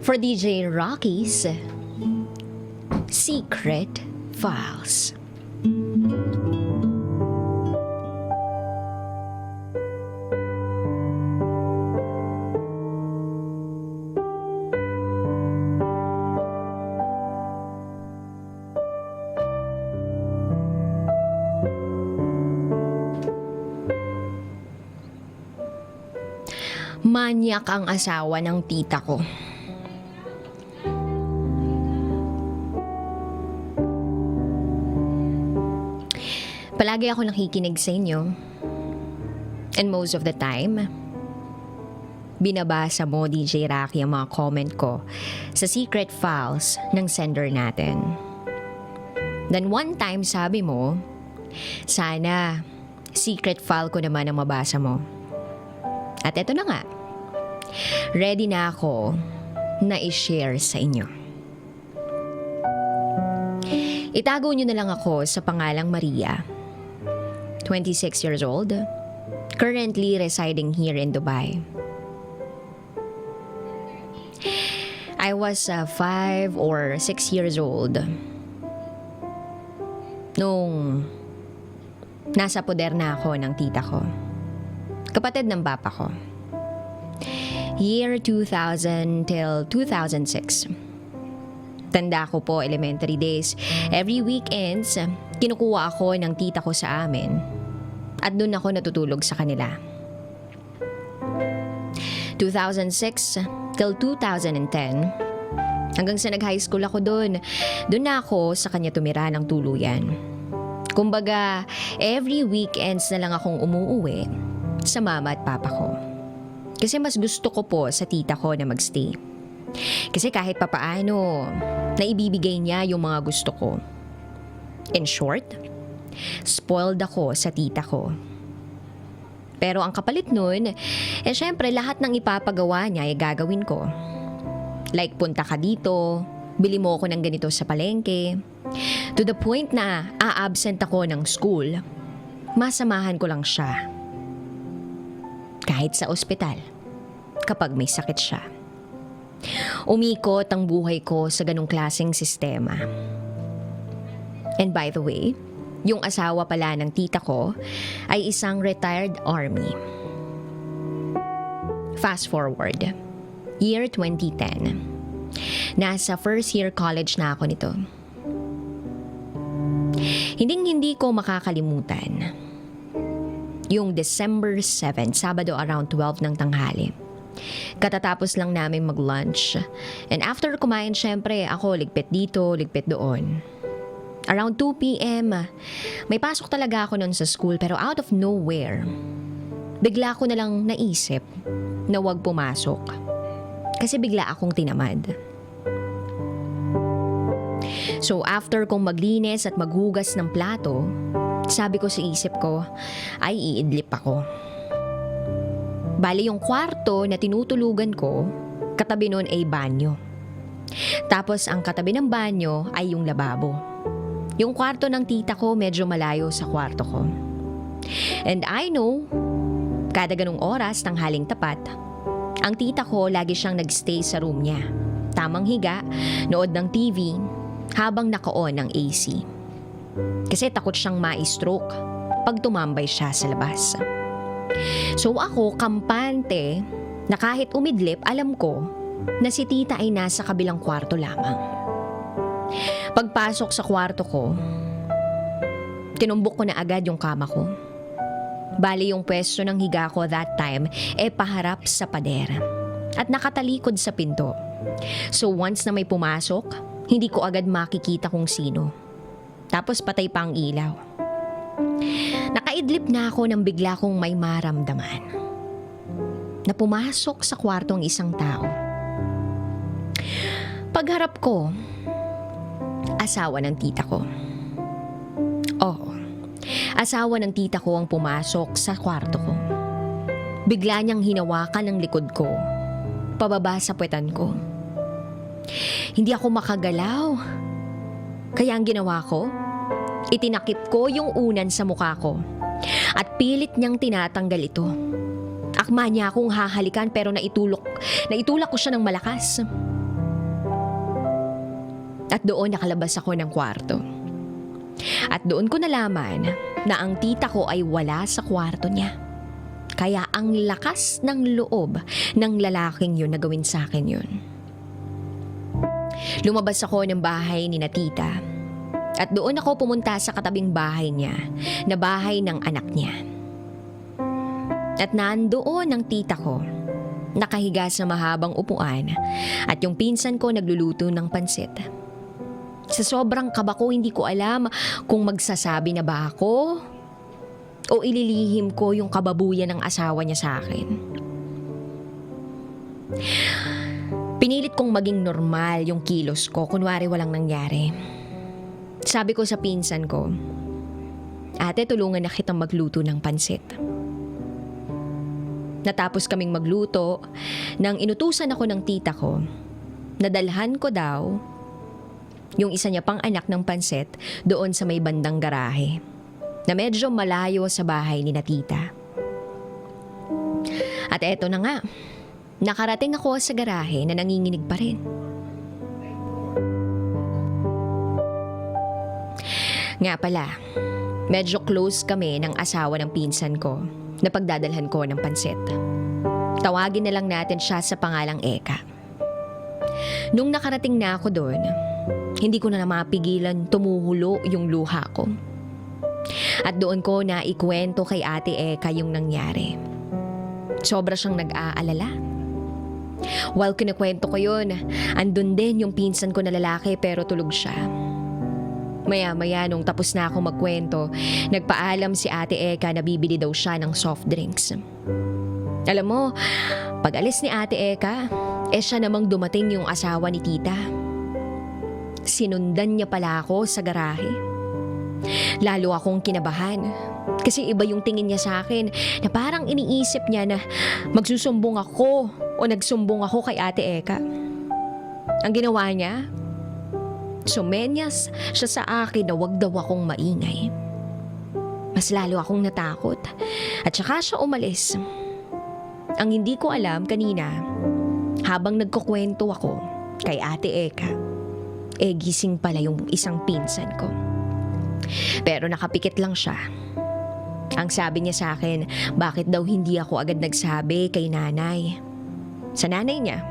for DJ Rocky's Secret Files. Manyak ang asawa ng tita ko. Palagi ako nakikinig sa inyo. And most of the time, binabasa mo, DJ Rocky, ang mga comment ko sa secret files ng sender natin. Then one time sabi mo, sana secret file ko naman ang mabasa mo. At eto na nga, ready na ako na i-share sa inyo. Itago nyo na lang ako sa pangalang Maria, 26 years old, currently residing here in Dubai. I was 5 or 6 years old nung nasa poder na ako ng tita ko. Kapatid ng papa ko. Year 2000 till 2006. Tanda ko po, elementary days. Every weekends, kinukuha ako ng tita ko sa amin. At doon ako natutulog sa kanila. 2006 till 2010, hanggang sa nag-high school ako doon. Doon na ako sa kanya tumira ng tuluyan. Kumbaga, every weekends na lang akong umuuwi sa mama at papa ko. Kasi mas gusto ko po sa tita ko na magstay. Kasi kahit papaano, naibibigay niya yung mga gusto ko. In short, spoiled ako sa tita ko. Pero ang kapalit nun, syempre lahat ng ipapagawa niya ay gagawin ko. Like punta ka dito, bili mo ako ng ganito sa palengke. To the point na a-absent ako ng school, masamahan ko lang siya. Kahit sa ospital, kapag may sakit siya. Umikot ang buhay ko sa ganong klaseng sistema. And by the way, yung asawa pala ng tita ko ay isang retired army. Fast forward, year 2010. Nasa first year college na ako nito. Hindi ko makakalimutan yung December 7, Sabado around 12 ng tanghali. Katatapos lang namin mag-lunch. And after kumain, syempre, ako ligpit dito, ligpit doon. Around 2 p.m., may pasok talaga ako noon sa school pero out of nowhere, bigla ko na lang naisip na wag pumasok. Kasi bigla akong tinamad. So after kong maglinis at maghugas ng plato, sabi ko sa isip ko, ay iidlip ako. Bali yung kwarto na tinutulugan ko, katabi nun ay banyo. Tapos ang katabi ng banyo ay yung lababo. Yung kwarto ng tita ko medyo malayo sa kwarto ko. And I know, kada ganung oras tanghaling tapat, ang tita ko lagi siyang nagstay sa room niya. Tamang higa, nood ng TV, habang naka-on ang AC. Kasi takot siyang ma-stroke pag tumambay siya sa labas. So ako, kampante, na kahit umidlip, alam ko na si tita ay nasa kabilang kwarto lamang. Pagpasok sa kwarto ko, tinumbok ko na agad yung kama ko. Bali yung pwesto ng higa ko that time paharap sa pader at nakatalikod sa pinto. So once na may pumasok, hindi ko agad makikita kung sino. Tapos patay pa ang ilaw. Nakaidlip na ako nang bigla kong may maramdaman na pumasok sa kwarto ang isang tao. Pagharap ko, asawa ng tita ko. Oo, asawa ng tita ko ang pumasok sa kwarto ko. Bigla niyang hinawakan ang likod ko, pababa sa puwetan ko. Hindi ako makagalaw. Kaya ang ginawa ko, itinakip ko yung unan sa mukha ko at pilit niyang tinatanggal ito. Akma niya akong hahalikan pero naitulak ko siya ng malakas. At doon nakalabas ako ng kwarto. At doon ko nalaman na ang tita ko ay wala sa kwarto niya. Kaya ang lakas ng loob ng lalaking yun na gawin sa akin yun. Lumabas ako ng bahay ni na tita. At doon ako pumunta sa katabing bahay niya, na bahay ng anak niya. At nandoon ang tita ko, nakahiga sa mahabang upuan, at yung pinsan ko nagluluto ng pansit. Sa sobrang kaba ko, hindi ko alam kung magsasabi na ba ako o ililihim ko yung kababuyan ng asawa niya sa akin. Pinilit kong maging normal yung kilos ko, kunwari walang nangyari. Sabi ko sa pinsan ko, "Ate, tulungan na kitang magluto ng pansit." Natapos kaming magluto nang inutusan ako ng tita ko na dalhan ko daw yung isa niya pang anak ng pansit doon sa may bandang garahe na medyo malayo sa bahay ni na tita. At eto na nga, nakarating ako sa garahe na nanginginig pa rin. Nga pala, medyo close kami ng asawa ng pinsan ko na pagdadalhan ko ng pansit. Tawagin na lang natin siya sa pangalang Eka. Nung nakarating na ako doon, hindi ko na mapigilan tumuhulo yung luha ko. At doon ko na ikwento kay Ate Eka yung nangyari. Sobra siyang nag-aalala. While kinakwento ko yun, andun din yung pinsan ko na lalaki pero tulog siya. Maya-maya nung tapos na ako magkwento, nagpaalam si Ate Eka na bibili daw siya ng soft drinks. Alam mo, pag alis ni Ate Eka, siya namang dumating yung asawa ni tita. Sinundan niya pala ako sa garahe. Lalo akong kinabahan kasi iba yung tingin niya sa akin na parang iniisip niya na magsusumbong ako o nagsumbong ako kay Ate Eka. Ang ginawa niya, sumenyas siya sa akin na wag daw akong maingay. Mas lalo akong natakot at saka siya umalis. Ang hindi ko alam kanina, habang nagkukwento ako kay Ate Eka, gising pala yung isang pinsan ko. Pero nakapikit lang siya. Ang sabi niya sa akin, bakit daw hindi ako agad nagsabi kay nanay. Sa nanay niya.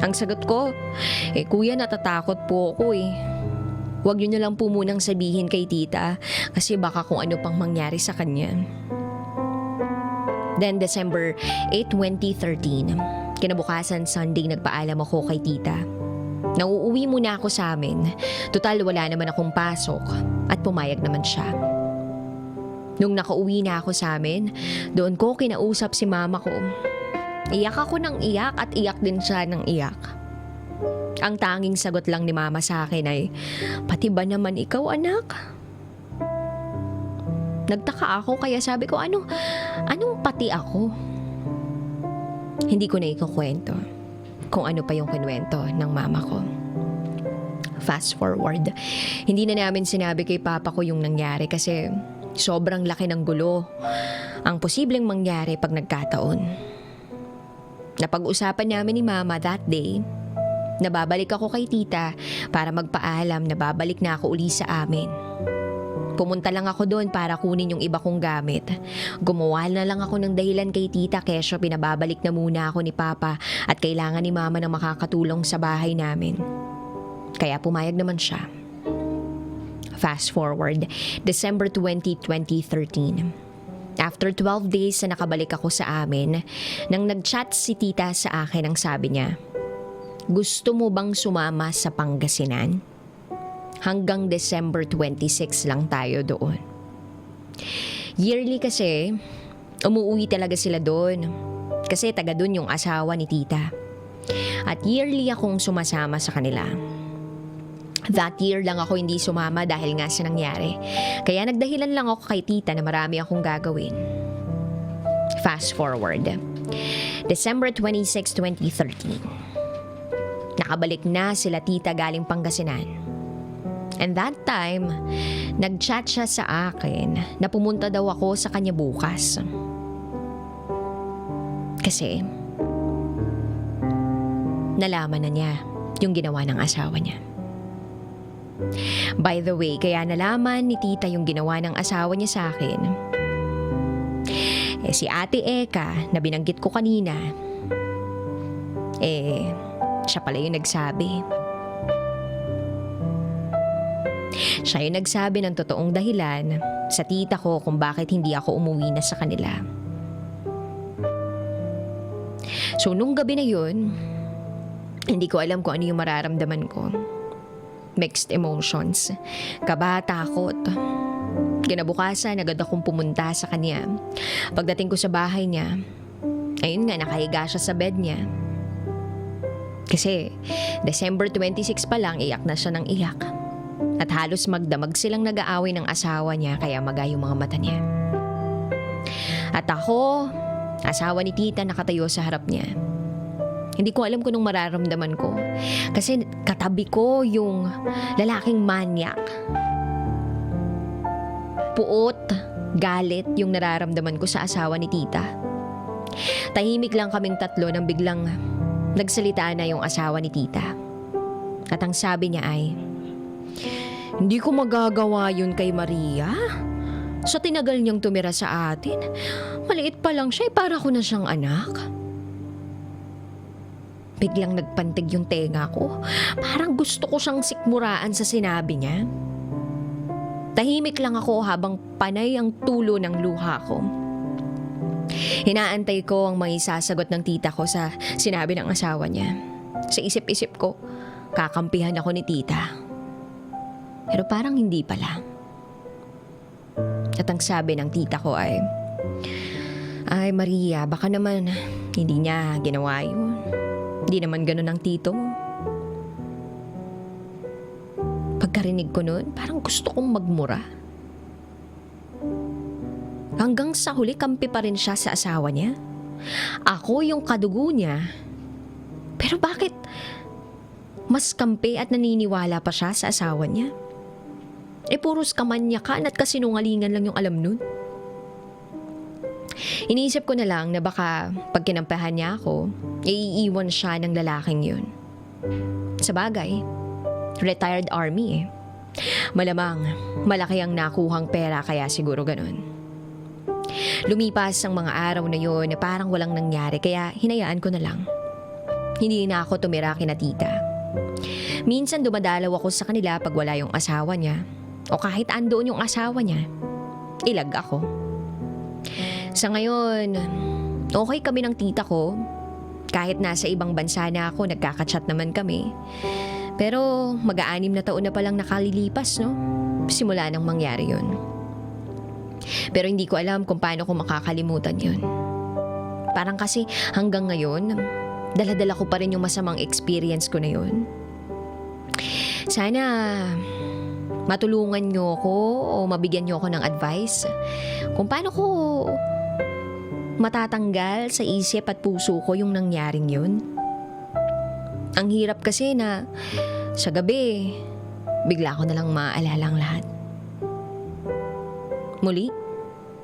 Ang sagot ko, kuya, natatakot po ako eh. Huwag niyo na lang po munang sabihin kay tita kasi baka kung ano pang mangyari sa kanya. Then December 8, 2013, kinabukasan Sunday, nagpaalam ako kay tita. Nauuwi muna ako sa amin. Total wala naman akong pasok at pumayag naman siya. Nung nakauwi na ako sa amin, doon ko kinausap si mama ko. Iyak ako ng iyak at iyak din siya ng iyak. Ang tanging sagot lang ni mama sa akin ay, "Pati ba naman ikaw, anak?" Nagtaka ako kaya sabi ko, anong pati ako? Hindi ko na ikukwento kung ano pa yung kinwento ng mama ko. Fast forward, hindi na namin sinabi kay papa ko yung nangyari kasi sobrang laki ng gulo ang posibleng mangyari pag nagkataon. Napag-usapan namin ni mama that day na babalik ako kay tita para magpaalam na babalik na ako uli sa amin. Pumunta lang ako doon para kunin yung iba kong gamit. Gumawa na lang ako ng dahilan kay tita kesyo pinababalik na muna ako ni papa at kailangan ni mama na makakatulong sa bahay namin. Kaya pumayag naman siya. Fast forward, December 20, 2013. After 12 days na nakabalik ako sa amin, nang nag-chat si tita sa akin, ang sabi niya, "Gusto mo bang sumama sa Pangasinan? Hanggang December 26 lang tayo doon." Yearly kasi, umuwi talaga sila doon. Kasi taga doon yung asawa ni tita. At yearly akong sumasama sa kanila. That year lang ako hindi sumama dahil nga sa nangyari. Kaya nagdahilan lang ako kay tita na marami akong gagawin. Fast forward. December 26, 2013. Nakabalik na sila tita galing Pangasinan. And that time, nag-chat siya sa akin na pumunta daw ako sa kanya bukas. Kasi, nalaman na niya yung ginawa ng asawa niya. By the way, kaya nalaman ni tita yung ginawa ng asawa niya sa akin. Si Ate Eka na binanggit ko kanina, siya pala yung nagsabi. Siya yung nagsabi ng totoong dahilan sa tita ko kung bakit hindi ako umuwi na sa kanila. So nung gabi na yun, hindi ko alam kung ano yung mararamdaman ko. Mixed emotions. Kaba, takot. Kinabukasan, agad akong pumunta sa kanya. Pagdating ko sa bahay niya, ayun nga, nakahiga siya sa bed niya. Kasi December 26 pa lang, iyak na siya ng iyak. At halos magdamag silang nag-aaway ng asawa niya, kaya maga yung mga mata niya. At ako, asawa ni tita, nakatayo sa harap niya. Hindi ko alam kung anong mararamdaman ko. Kasi katabi ko yung lalaking manyak. Puot, galit yung nararamdaman ko sa asawa ni tita. Tahimik lang kaming tatlo nang biglang nagsalita na yung asawa ni tita. At ang sabi niya ay, "Hindi ko magagawa yun kay Maria. Sa tinagal niyang tumira sa atin, maliit pa lang siya, para ko na siyang anak." Biglang nagpantig yung tenga ko. Parang gusto ko siyang sikmuraan sa sinabi niya. Tahimik lang ako habang panay ang tulo ng luha ko. Hinaantay ko ang may sasagot ng tita ko sa sinabi ng asawa niya. Sa isip-isip ko, kakampihan ako ni tita. Pero parang hindi pala. At ang sabi ng tita ko ay, "Ay Maria, baka naman hindi niya ginawa yun. Hindi naman ganun ang tito mo." Pagkarinig ko nun, parang gusto kong magmura. Hanggang sa huli, kampi pa rin siya sa asawa niya. Ako yung kadugo niya. Pero bakit mas kampi at naniniwala pa siya sa asawa niya? Puros kamanyakan at kasinungalingan lang yung alam nun. Iniisip ko na lang na baka pag kinampahan niya ako, iiwan siya ng lalaking yun. Sa bagay, retired army eh. Malamang malaki ang nakuhang pera, kaya siguro ganun. Lumipas ang mga araw na yun na parang walang nangyari, kaya hinayaan ko na lang. Hindi na ako tumira kina tita. Minsan dumadalaw ako sa kanila pag wala yung asawa niya, o kahit andoon yung asawa niya, ilag ako. Sa ngayon, okay kami ng tita ko. Kahit nasa ibang bansa na ako, nagkakachat naman kami. Pero mag-aanim na taon na palang nakalilipas, no? Simula nang mangyari yun. Pero hindi ko alam kung paano ko makakalimutan yun. Parang kasi hanggang ngayon, dala-dala ko pa rin yung masamang experience ko na yun. Sana matulungan niyo ako o mabigyan niyo ako ng advice kung paano ko matatanggal sa isip at puso ko yung nangyaring yun. Ang hirap kasi na sa gabi, bigla ko na lang maaalala ang lahat. Muli,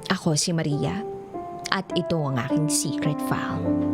ako si Maria at ito ang aking secret file.